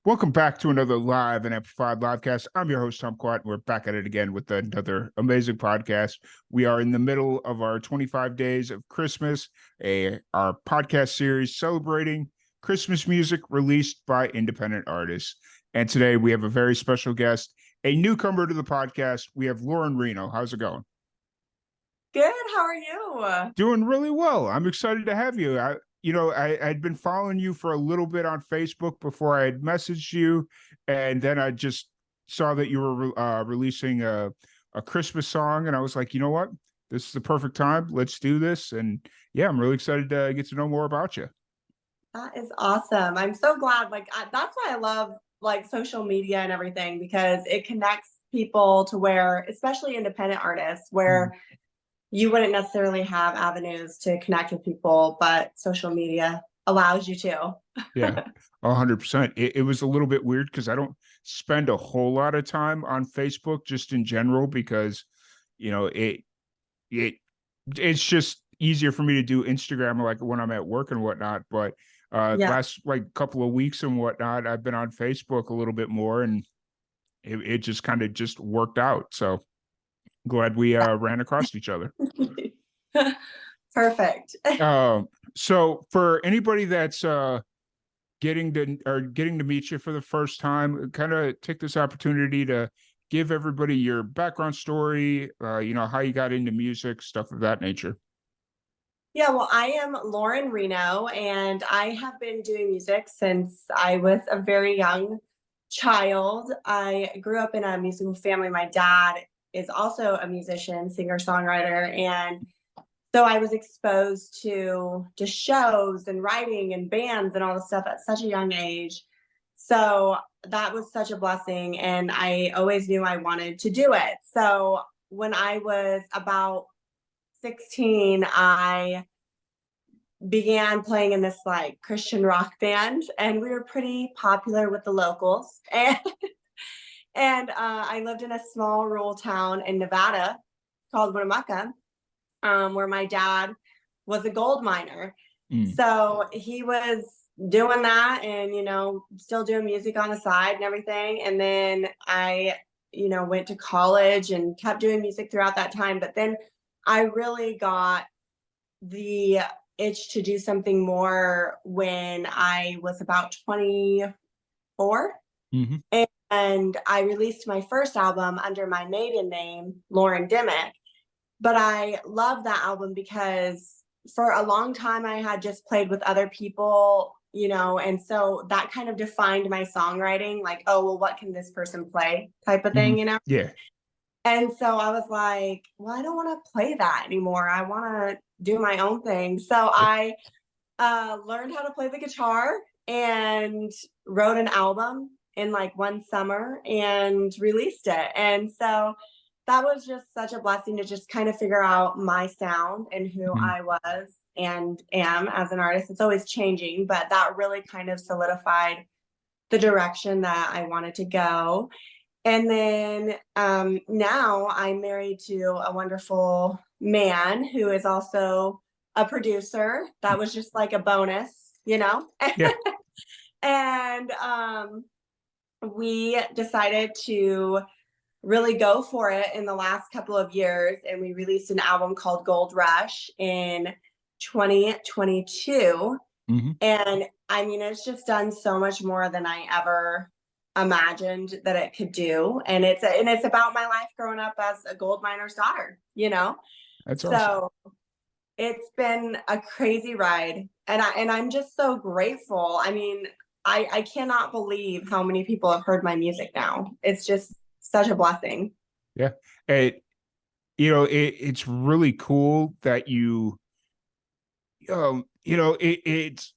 Welcome back to another live and amplified livecast. I'm your host, Tom Quat, and we're back at it again with another amazing podcast. We are in the middle of our 25 days of Christmas, our podcast series celebrating Christmas music released by independent artists. And today we have a very special guest, a newcomer to the podcast. We have Lauren Reno. How's it going? Good. How are you? Doing really well. I'm excited to have you. I'd been following you for a little bit on Facebook before I had messaged you, and then I just saw that you were releasing a Christmas song, and I was like, you know what? This is the perfect time. Let's do this. And yeah, I'm really excited to get to know more about you. That is awesome. I'm so glad. That's why I love social media and everything, because it connects people to where, especially independent artists, where you wouldn't necessarily have avenues to connect with people, but social media allows you to. Yeah, 100%. It was a little bit weird because I don't spend a whole lot of time on Facebook just in general because, you know, it it's just easier for me to do Instagram like when I'm at work and whatnot. But Yeah. last like couple of weeks and whatnot, I've been on Facebook a little bit more, and it just kind of just worked out. So glad we ran across each other. Perfect. Um, so for anybody that's getting to meet you for the first time, kind of take this opportunity to give everybody your background story, how you got into music, stuff of that nature. Yeah, well, I am Lauren Reno, and I have been doing music since I was a very young child. I grew up in a musical family. My dad is also a musician, singer, songwriter, and so I was exposed to just shows and writing and bands and all this stuff at such a young age. So that was such a blessing, and I always knew I wanted to do it. So when I was about 16, I began playing in this Christian rock band, and we were pretty popular with the locals. And I lived in a small rural town in Nevada called Winnemucca, where my dad was a gold miner. Mm. So he was doing that and, still doing music on the side and everything. And then I, went to college and kept doing music throughout that time. But then I really got the itch to do something more when I was about 24. Mm-hmm. And I released my first album under my maiden name, Lauren Dimmick. But I love that album because for a long time I had just played with other people, and so that kind of defined my songwriting, like, oh, well, what can this person play type of Mm-hmm. thing. Yeah. And so I was like, well, I don't want to play that anymore. I want to do my own thing. So I learned how to play the guitar and wrote an album in one summer and released it. And so that was just such a blessing to just kind of figure out my sound and who Mm-hmm. I was and am as an artist. It's always changing, but that really kind of solidified the direction that I wanted to go. And then now I'm married to a wonderful man who is also a producer. That was just like a bonus. Yeah. And we decided to really go for it in the last couple of years. And we released an album called Gold Rush in 2022. Mm-hmm. And I mean, it's just done so much more than I ever imagined that it could do. And it's about my life growing up as a gold miner's daughter. That's awesome. So it's been a crazy ride. And I'm just so grateful. I mean, I cannot believe how many people have heard my music now. It's just such a blessing. Yeah. It's really cool that it's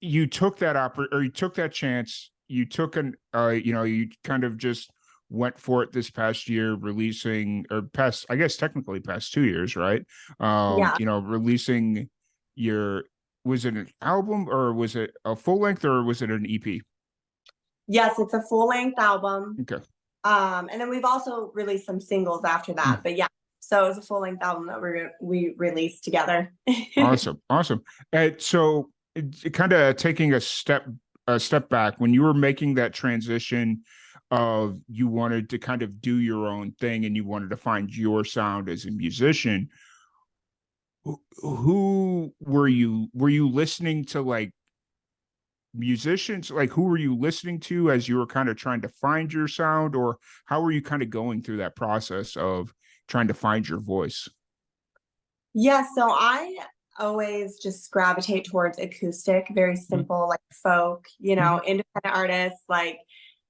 you took that or you took that chance. You took you kind of just went for it this past year, releasing or past, I guess technically past 2 years, right? Yeah. Releasing your, was it an album or was it a full length or was it an EP? Yes, it's a full length album. Okay. And then we've also released some singles after that. But yeah, so it was a full length album that we released together. Awesome. And so kind of taking a step a step back, when you were making that transition of you wanted to kind of do your own thing and you wanted to find your sound as a musician, who were you listening to, like musicians, like who were you listening to as you were kind of trying to find your sound, or how were you kind of going through that process of trying to find your voice? Yeah, so I always just gravitate towards acoustic, very Mm-hmm. simple, like folk, Mm-hmm. independent artists. Like,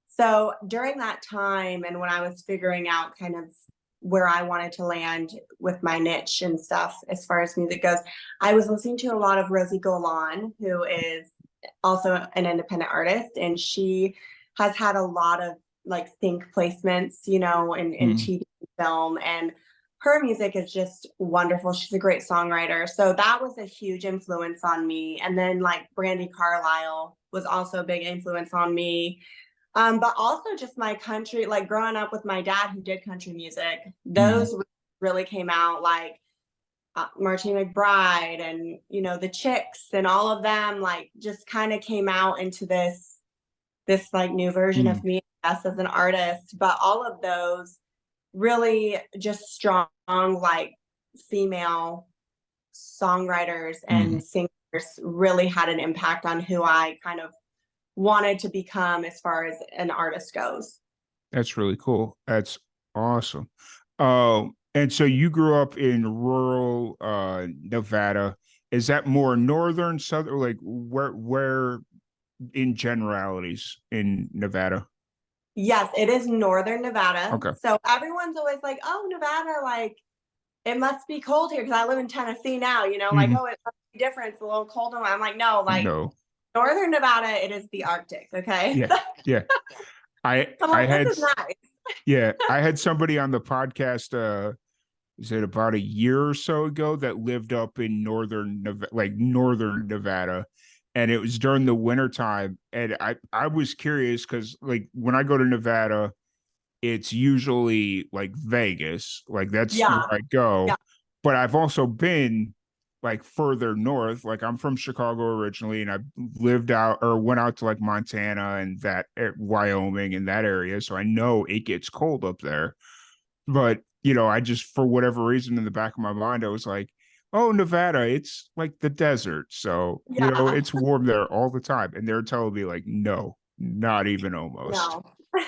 so during that time, and when I was figuring out kind of where I wanted to land with my niche and stuff as far as music goes, I was listening to a lot of Rosie Golan, who is also an independent artist, and she has had a lot of like sync placements, in Mm-hmm. TV and film, and her music is just wonderful. She's a great songwriter. So that was a huge influence on me. And then like Brandy Carlisle was also a big influence on me. But also just my country, like growing up with my dad who did country music, Mm-hmm. those really came out like Martine McBride and, the Chicks and all of them, like just kind of came out into this like new version Mm-hmm. of me, as an artist. But all of those really just strong, like female songwriters Mm-hmm. and singers really had an impact on who I kind of wanted to become as far as an artist goes. That's really cool. That's awesome. And so you grew up in rural Nevada. Is that more northern, southern, like where in generalities in Nevada? Yes, it is Northern Nevada. Okay. So everyone's always like, oh, Nevada, like it must be cold here because I live in Tennessee now, like, Hmm. oh, it must be different. It's a little cold. I'm like, no, like No. Northern Nevada, it is the Arctic. Okay. Yeah. Yeah. I I'm I like, had this is nice. yeah, I had somebody on the podcast is it about a year or so ago that lived up in northern Nevada, and it was during the winter time, and I was curious because like when I go to Nevada, it's usually like Vegas, like that's where Yeah. I Yeah. go. But I've also been like further north. Like I'm from Chicago originally, and I lived out or went out to like Montana and that Wyoming and that area. So I know it gets cold up there. But I just for whatever reason in the back of my mind, I was like, oh, Nevada, it's like the desert. So, Yeah. it's warm there all the time. And they're telling me like, no, not even almost. No.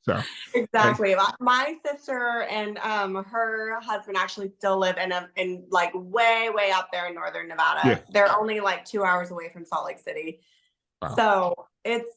So I Exactly. My sister and her husband actually still live in like way, way up there in Northern yeah. Nevada. They're only like 2 hours away from Salt Lake City. Wow. So it's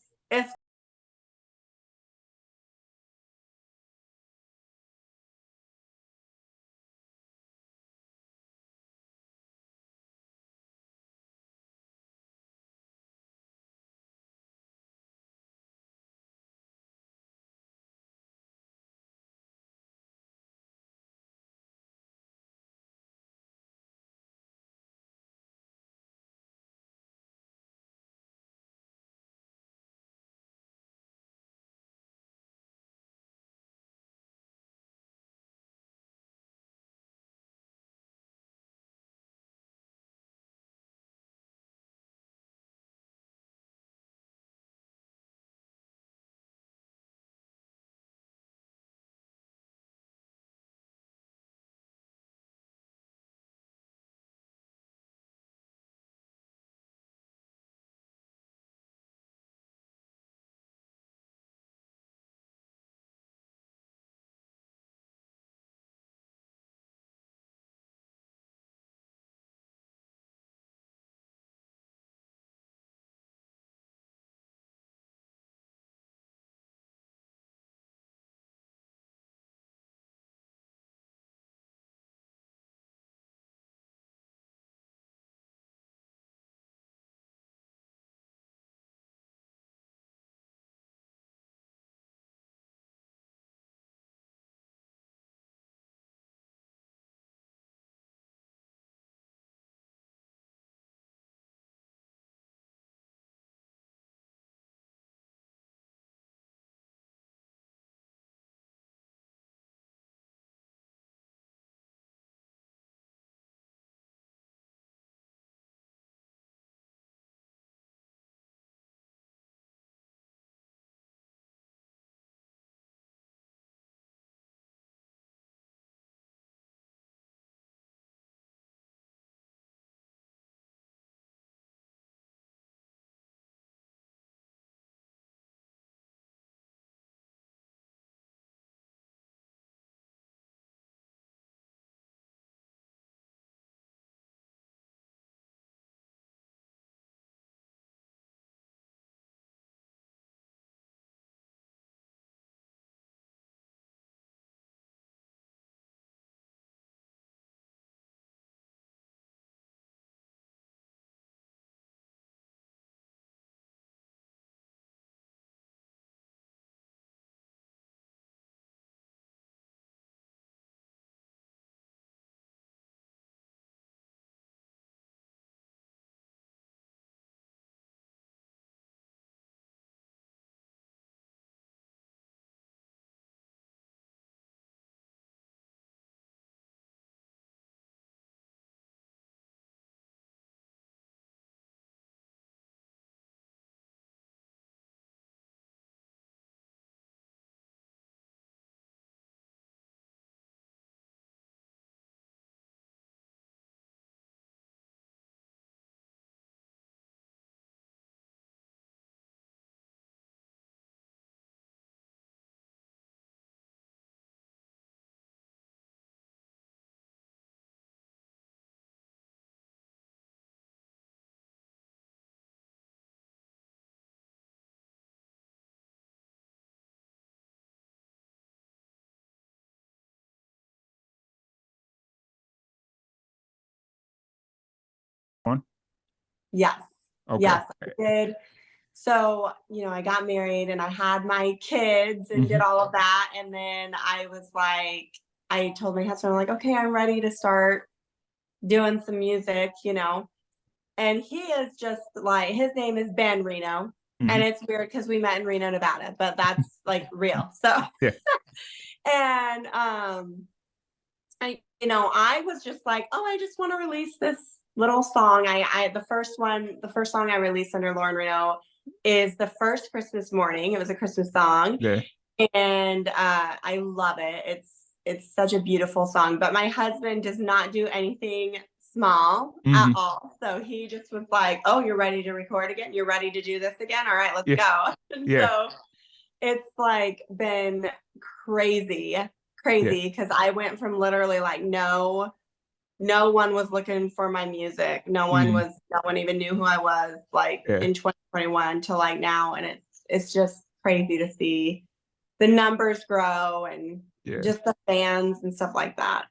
Yes. Okay. Yes, I did. So, I got married and I had my kids and did Hmm. all of that. And then I told my husband, I'm like, okay, I'm ready to start doing some music. And he is just like, his name is Ben Reno. And Hmm. it's weird because we met in Reno, Nevada, but that's like real. So, Yeah. and I was just like, oh, I just want to release this little song. The first song I released under Lauren Reno is The First Christmas Morning. It was a Christmas song, Yeah. and I love it. It's such a beautiful song. But my husband does not do anything small at Hmm. all. So he just was like, oh, you're ready to record again? You're ready to do this again? All right, let's Yeah. go. And Yeah. so it's like been crazy, Yeah. crazy because I went from literally like no one was looking for my music. Hmm. No one even knew who I was like Yeah. in 2021 to like now. And it's just crazy to see the numbers grow and Yeah. just the fans and stuff like that.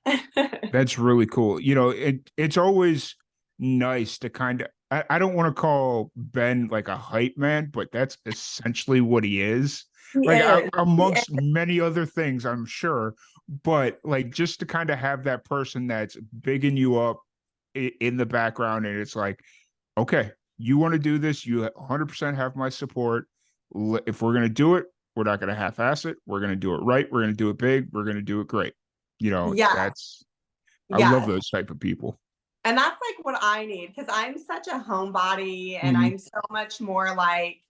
That's really cool. It's always nice to kind of I don't want to call Ben like a hype man, but that's essentially what he is. He Like is. amongst many other things, I'm sure, but like just to kind of have that person that's bigging you up in the background, and it's like, okay, you want to do this, you 100% have my support. If we're gonna do it, we're not gonna half-ass it. We're gonna do it right. We're gonna do it big. We're gonna do it great. Yes. That's I love Yes. those type of people. And that's like what I need because I'm such a homebody and Hmm. I'm so much more like,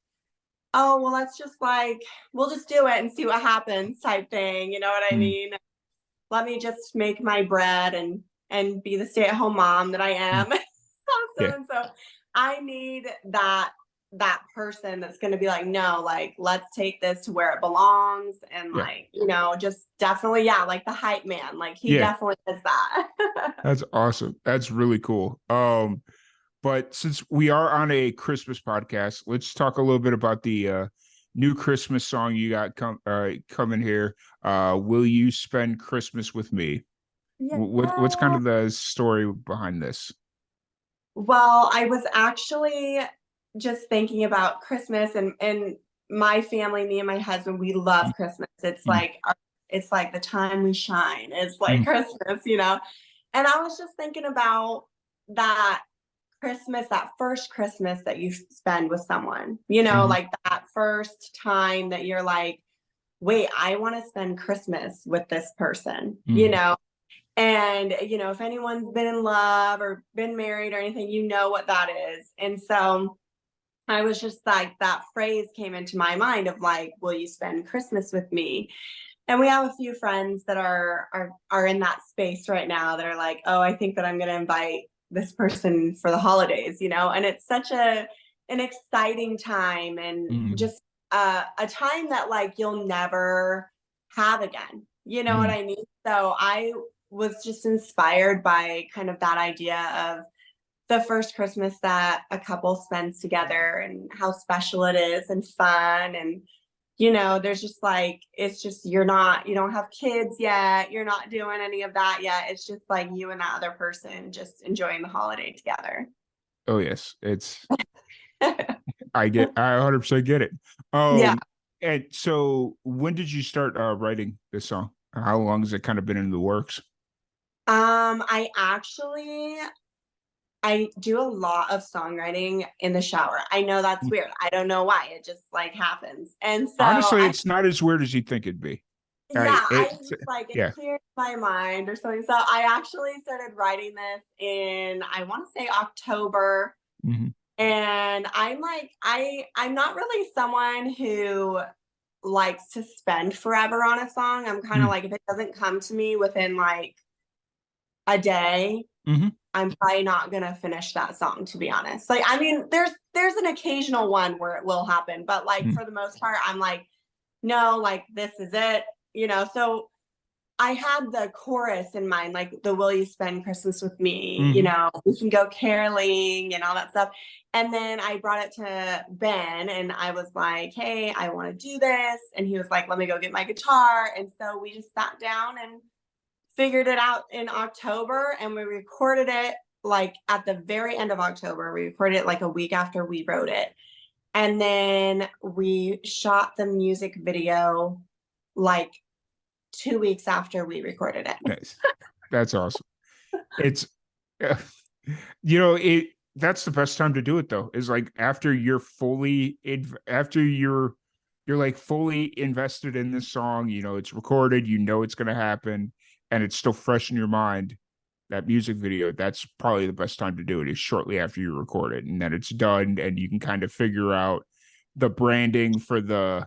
oh, well, let's just like, we'll just do it and see what happens type thing. You know what I Hmm. mean? Let me just make my bread and be the stay-at-home mom that I am. Yeah, So I need that person that's going to be like, no, like let's take this to where it belongs and yeah, like, just definitely, yeah, like the hype man. Like he yeah. definitely is that. That's awesome. That's really cool. But since we are on a Christmas podcast, let's talk a little bit about the new Christmas song you got coming here. Will you spend Christmas with me? What's kind Yeah. of the story behind this? Well, I was actually just thinking about Christmas and my family, me and my husband, we love Christmas. Mm, It's like the time we shine. It's like mm, Christmas. And I was just thinking about that Christmas, that first Christmas that you spend with someone, mm, like that first time that you're like, wait, I want to spend Christmas with this person, mm, and, if anyone's been in love or been married or anything, you know what that is. And so I was just like, that phrase came into my mind of like, will you spend Christmas with me? And we have a few friends that are in that space right now that are like, oh, I think that I'm going to invite this person for the holidays. And it's such an exciting time and mm, just a time that like you'll never have again. You know what mm, I mean? So I was just inspired by kind of that idea of the first Christmas that a couple spends together and how special it is and fun. And there's just like, it's just, you don't have kids yet, you're not doing any of that yet. It's just like you and that other person just enjoying the holiday together. oh yes, I 100% get it. Yeah. And so when did you start writing this song? How long has it kind of been in the works? I do a lot of songwriting in the shower. I know that's weird. I don't know why. It just like happens. And so Honestly, I it's not as weird as you think it'd be. yeah, I It's just like it yeah. clears my mind or something. So I actually started writing this in I want to say October. Hmm. And I'm not really someone who likes to spend forever on a song. I'm kind of Mm, like if it doesn't come to me within like a day, hmm. I'm probably not gonna finish that song to be honest. Like I mean, there's an occasional one where it will happen, but like Mm, for the most part, I'm like, no, like this is it. So I had the chorus in mind, like the "Will you spend Christmas with me?" hmm. We can go caroling and all that stuff. And then I brought it to Ben, and I was like, "Hey, I want to do this," and he was like, "Let me go get my guitar." And so we just sat down and figured it out in October, and we recorded it like at the very end of October. We recorded it like a week after we wrote it. And then we shot the music video like 2 weeks after we recorded it. Nice. That's awesome. It's that's the best time to do it though, is like after you're after you're like fully invested in this song, it's recorded, it's going to happen, and it's still fresh in your mind. That music video, that's probably the best time to do it, is shortly after you record it, and then it's done and you can kind of figure out the branding for the,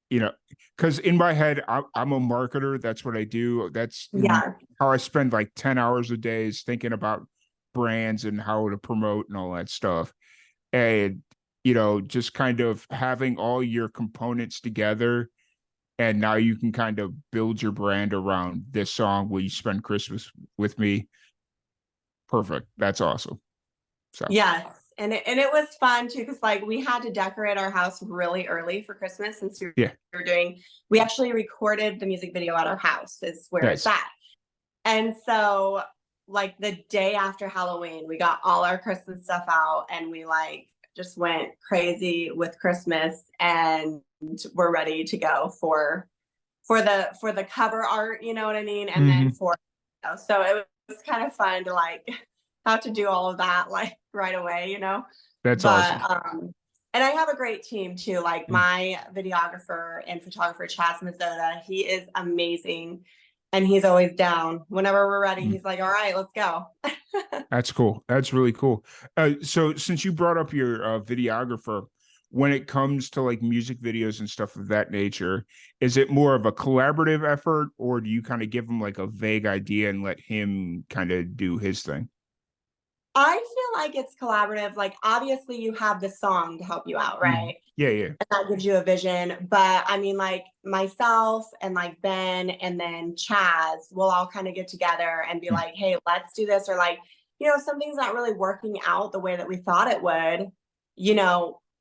because in my head, I'm a marketer. That's what I do. That's Yeah. how I spend like 10 hours a day, is thinking about brands and how to promote and all that stuff. And, just kind of having all your components together. And now you can kind of build your brand around this song, Will You Spend Christmas With Me? Perfect. That's awesome. So, Yes. And it was fun too, because like we had to decorate our house really early for Christmas, since yeah, we actually recorded the music video at our house, is where nice. it's at. And so like the day after Halloween, we got all our Christmas stuff out and we like just went crazy with Christmas, and we're ready to go for the cover art, you know what I mean? And then so it was kind of fun to like have to do all of that like right away. That's But awesome. and I have a great team too. Like my videographer and photographer, Chaz Mazzotta, he is amazing. And he's always down. Whenever we're ready, he's like, all right, let's go. That's cool. That's really cool. So since you brought up your videographer, when it comes to like music videos and stuff of that nature, is it more of a collaborative effort, or do you kind of give him like a vague idea and let him kind of do his thing? I feel like it's collaborative. Like, obviously, you have the song to help you out, right? Yeah, yeah. And that gives you a vision. But I mean, like myself and like Ben and then Chaz will all kind of get together and be like, hey, let's do this. Or like, something's not really working out the way that we thought it would.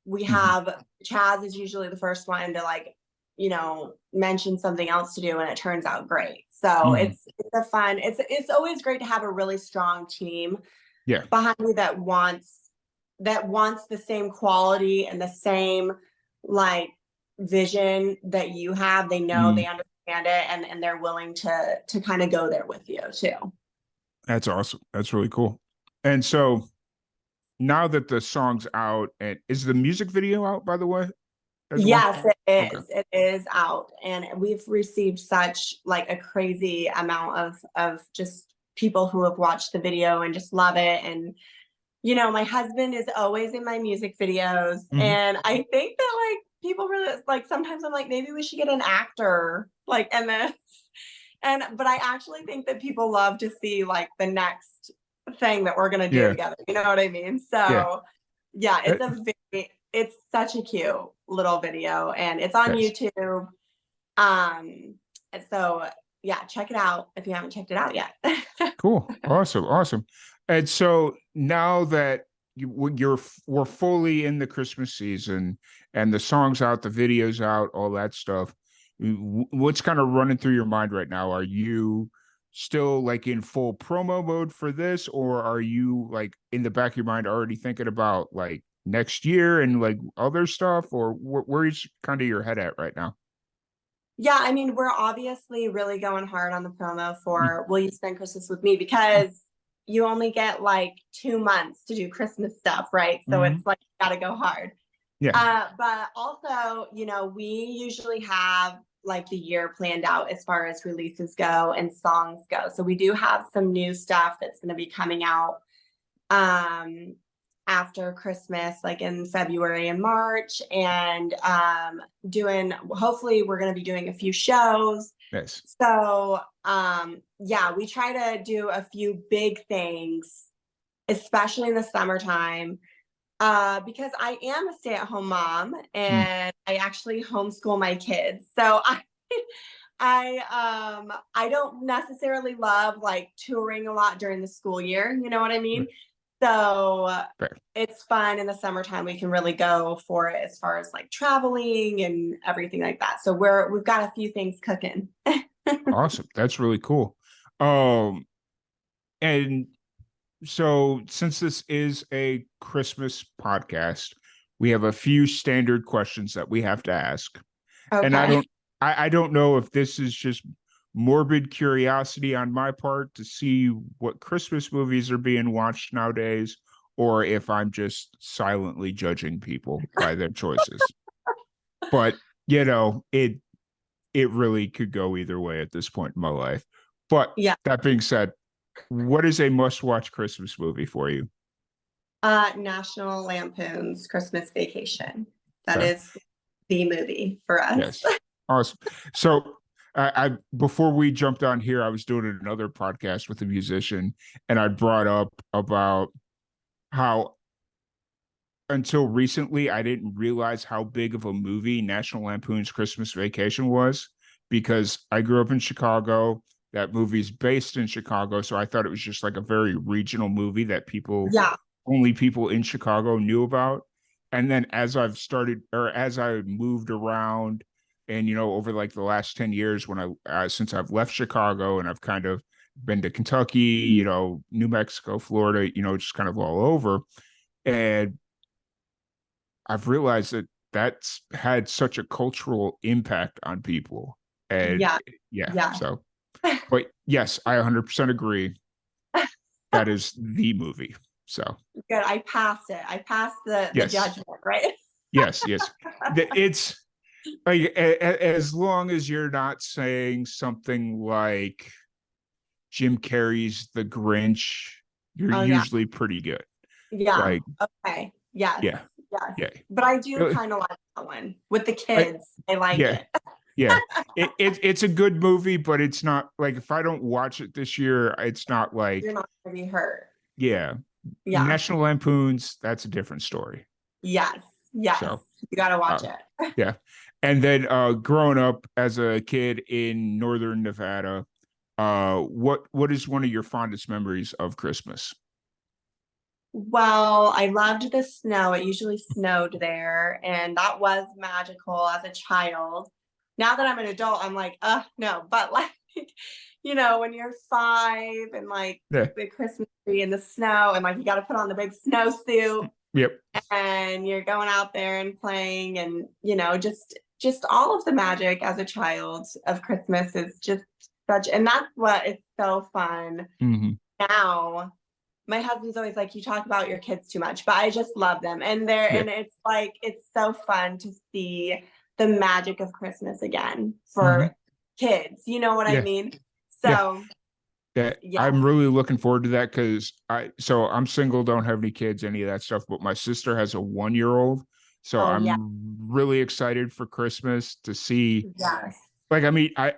We have Chaz is usually the first one to like, mention something else to do, and it turns out great. So it's a fun, it's always great to have a really strong team behind you that wants the same quality and the same like vision that you have. They know, they understand it, and they're willing to kind of go there with you too. That's awesome. That's really cool. And so now that the song's out, and is the music video out, by the way? Yes, it is. Okay. It is out, and we've received such like a crazy amount of just people who have watched the video and just love it. And my husband is always in my music videos, and I think that like people really like, sometimes I'm like, maybe we should get an actor like in this. But I actually think that people love to see like the next thing that we're gonna do together. You know what I mean? So yeah, it's such a cute little video, and it's on YouTube. And so yeah, check it out if you haven't checked it out yet. Cool. Awesome. And so now that we're fully in the Christmas season, and the song's out, the video's out, all that stuff, what's kind of running through your mind right now? Are you still like in full promo mode for this, or are you like in the back of your mind already thinking about like next year and like other stuff, or where's kind of your head at right now? Yeah, I mean, we're obviously really going hard on the promo for Will You Spend Christmas With Me, because you only get like 2 months to do Christmas stuff, right? So it's like, you gotta go hard. Yeah. But also, we usually have like the year planned out as far as releases go and songs go. So we do have some new stuff that's going to be coming out after Christmas, like in February and March, and hopefully we're going to be doing a few shows. Nice. So yeah, we try to do a few big things, especially in the summertime, because I am a stay-at-home mom, and I actually homeschool my kids. So I don't necessarily love like touring a lot during the school year. You know what I mean? So it's fun in the summertime. We can really go for it as far as like traveling and everything like that. So we've got a few things cooking. Awesome. That's really cool. And So since this is a Christmas podcast, we have a few standard questions that we have to ask. And Okay. I don't know if this is just morbid curiosity on my part to see what Christmas movies are being watched nowadays, or if I'm just silently judging people by their choices. But it really could go either way at this point in my life. But Yeah. that being said, what is a must-watch Christmas movie for you? National Lampoon's Christmas Vacation. That Okay. is the movie for us. Yes. Awesome. So I before we jumped on here, I was doing another podcast with a musician, and I brought up about how until recently I didn't realize how big of a movie National Lampoon's Christmas Vacation was because I grew up in Chicago. That movie's based in Chicago, so I thought it was just like a very regional movie that Yeah. only people in Chicago knew about. And then as I moved around and, over like the last 10 years since I've left Chicago and I've kind of been to Kentucky, New Mexico, Florida, just kind of all over. And I've realized that that's had such a cultural impact on people. And Yeah. yeah, Yeah. so, but yes, I 100% agree. That is the movie. So, Good. I passed it. I passed the yes, judgment, right? yes. It's like as long as you're not saying something like Jim Carrey's The Grinch, you're Oh yeah. usually pretty good. Yeah. Like, Okay. Yes. yeah, Yes. yeah. But I do Uh, kind of like that one with the I, kids. I like yeah, it. yeah. It's a good movie, but it's not like if I don't watch it this year, it's not You're like, not gonna be hurt. yeah. Yeah. National Lampoons, that's a different story. Yes. Yes. So, You gotta watch uh, it. yeah. And then growing up as a kid in northern Nevada, what is one of your fondest memories of Christmas? Well, I loved the snow. It usually snowed there, and that was magical as a child. Now that I'm an adult, I'm like, no. But like, when you're 5 and like Yeah. the Christmas tree and the snow, and like you got to put on the big snowsuit, Yep. and you're going out there and playing, and just all of the magic as a child of Christmas is just such, and that's what is so fun Hmm. now. My husband's always like, you talk about your kids too much, but I just love them. Yeah. And it's like, it's so fun to see the magic of Christmas again Hmm. for kids. You know what I Yeah. mean? Yeah. So, Yeah. yes. I'm really looking forward to that because I'm single, don't have any kids, any of that stuff, but my sister has a 1 year old. So Oh, yeah. I'm really excited for Christmas to see. Yes. Like, I mean, I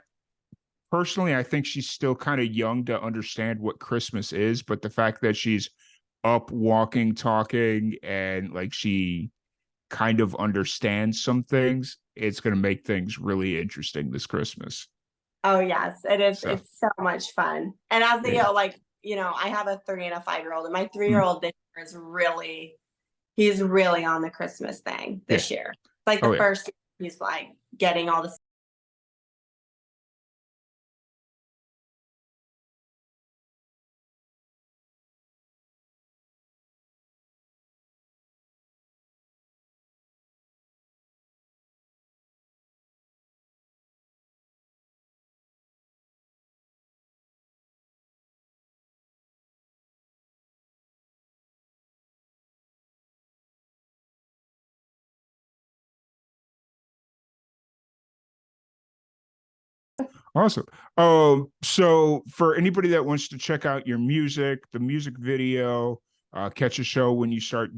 personally, I think she's still kind of young to understand what Christmas is, but the fact that she's up walking, talking, and like she kind of understands some things, it's going to make things really interesting this Christmas. Oh, yes. It is. So, It's so much fun. And as they yeah. go, like, I have a 3 and a 5-year-old, and my 3 year Mm, old this year he's really on the Christmas thing yeah. this year. Like Oh, the yeah. first, he's like getting all the. Awesome. So for anybody that wants to check out your music, the music video, catch a show when you start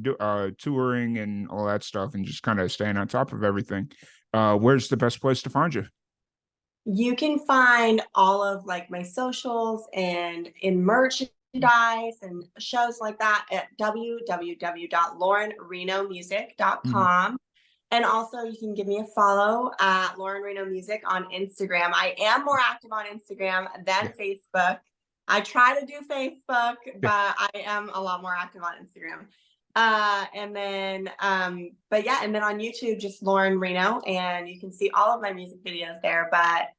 touring and all that stuff, and just kind of staying on top of everything, where's the best place to find you? You can find all of like my socials and in merchandise and shows like that at Mhm. www.laurenrenomusic.com. And also you can give me a follow at Lauren Reno Music on Instagram. I am more active on Instagram Yeah, than Facebook. I try to do Facebook, yeah, but I am a lot more active on Instagram. And then, but yeah, and then on YouTube, just Lauren Reno, and you can see all of my music videos there. But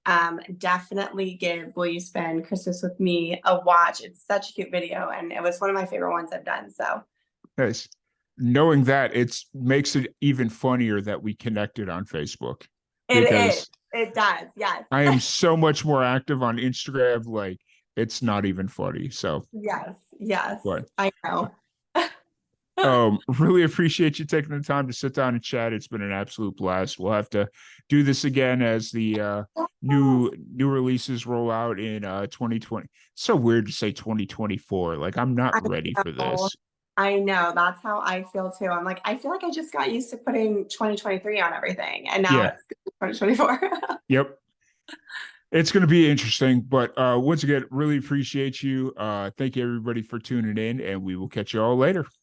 definitely give Will You Spend Christmas with Me a watch. It's such a cute video, and it was one of my favorite ones I've done. So Nice. Knowing that, it makes it even funnier that we connected on Facebook, it is. because It does. Yes. I am so much more active on Instagram. Like, it's not even funny. So, Yes. Yes. but I know. really appreciate you taking the time to sit down and chat. It's been an absolute blast. We'll have to do this again as the new releases roll out in 2020. It's so weird to say 2024. Like, I'm not I ready for know. this. I know. That's how I feel too. I'm like, I feel like I just got used to putting 2023 on everything, and now Yeah. it's 2024. Yep. It's going to be interesting, but once again, really appreciate you. Thank you everybody for tuning in, and we will catch you all later.